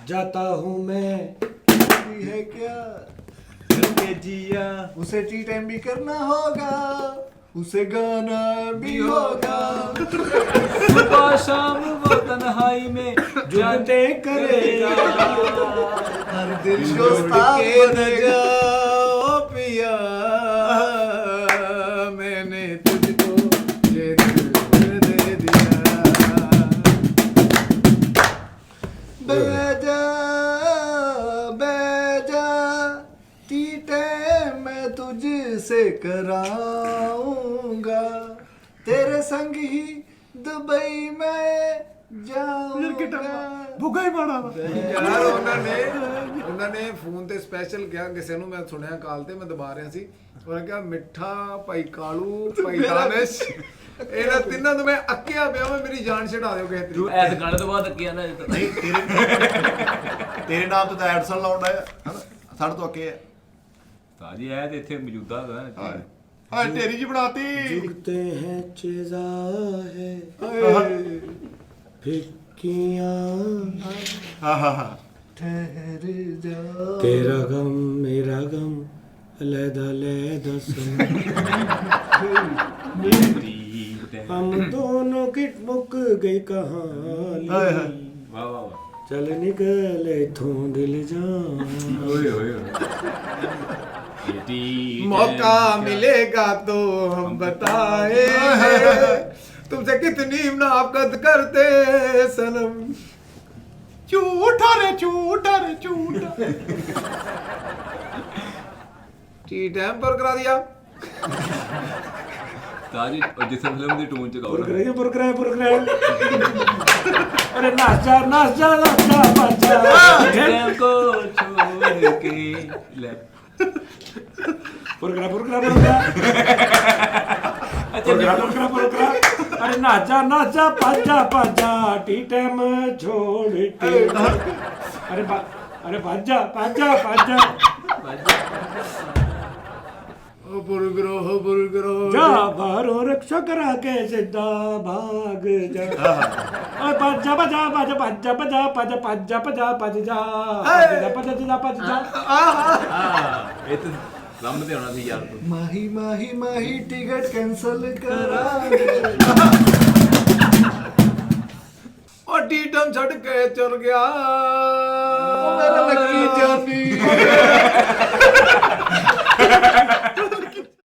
जाता हूँ मैं है क्या करके जिया उसे टी टाइम भी करना होगा उसे गाना भी होगा सुबह शाम वो तन्हाई में जुगते करेगा हर दिल शोस्ता के न बनेगा जाओ पिया मैंने तुझको ये दिल दे दिया बेजा बेजा टी टाइम मैं तुझसे कराऊंगा तेरे संग ही दुबई में ਜਾਊਂਗਾ ਭੁੱਗਾ ਹੀ ਪਾਣਾ ਯਾਰ ਉਹਨਾਂ ਨੇ ਫੋਨ ਤੇ ਸਪੈਸ਼ਲ ਕਿਹਾ ਕਿਸੇ ਨੂੰ ਮੈਂ ਸੁਣਿਆ ਕਾਲ ਤੇ ਮੈਂ ਦਬਾ ਰਿਹਾ ਸੀ ਉਹਨੇ ਕਿਹਾ ਮਿੱਠਾ ਭਾਈ ਕਾਲੂ ਭਾਈ ਦਾਨਿਸ਼ ਇਹਨਾਂ ਤਿੰਨਾਂ ਨੂੰ ਮੈਂ ਅੱਕਿਆ ਪਿਆ ਮੈਂ ਮੇਰੀ ਜਾਨ ਛਡਾ ਦਿਓ ਕਿਸੇ ਤਰੀਕੇ ਐਸ ਗਾਣੇ ਤੋਂ ਬਾਅਦ ਅੱਕਿਆ ਨਾ ਨਹੀਂ ਤੇਰੇ ਨਾਮ ਤੇ ਤਾਂ ਐਡਸਨ ਲਾਉਂਦਾ ਹੈ ਹਨਾ ਸਾਡੇ ਤੋਂ ਅੱਕੇ ਹੈ ਸਾਜੀ ਐ ਤੇ ਇੱਥੇ ਮੌਜੂਦਾ ਹੈ ਹਾਂ ਢੇਰੀ ਜੀ ਬਣਾਤੀ जुगते हैं चेजा है फिक्कियां ਹਾਂ ਹਾਂ ਹਾਂ ठहर जा तेरा गम मेरा गम अलहदा अलहदा हम दोनों की मुक गई कहानी ਹਾਏ ਹਾਏ ਵਾਹ ਵਾਹ ਵਾਹ चल निकले थों दिल जान ਓਏ ਓਏ मौका मिलेगा तो हम बताएंगे तुमसे कितनी मुनाफकत करते सनम ਝੂਠਾ ਰੇ ਝੂਠਾ रे झूठा टी टाइम पर करा दिया ਸਾਜੀ ਜਿਸ ਫਿਲਮ ਦੀ ਟੂਨ ਚ ਗਾਉਣਾ पुरकराए अरे नाच जा नाच जा ਟਾਈਮ ਕੋ ਛੋੜ ਕੇ ਲੈ पुरकरा अरे नाचा पाजा टी टाइम छोड़ के अरे पाजा ओ बुरगरो जा बारो रक्षा करा के सीधा भाग जा ओए पाजा ਇਹ ਤਾਂ ਲੰਮ ਤੇ ਆਉਣਾ ਸੀ ਯਾਰ ਤੂੰ माही माही माही टिकट कैंसिल करा ओ टी टाइम छड़ के चल गया मेरा लकी जानी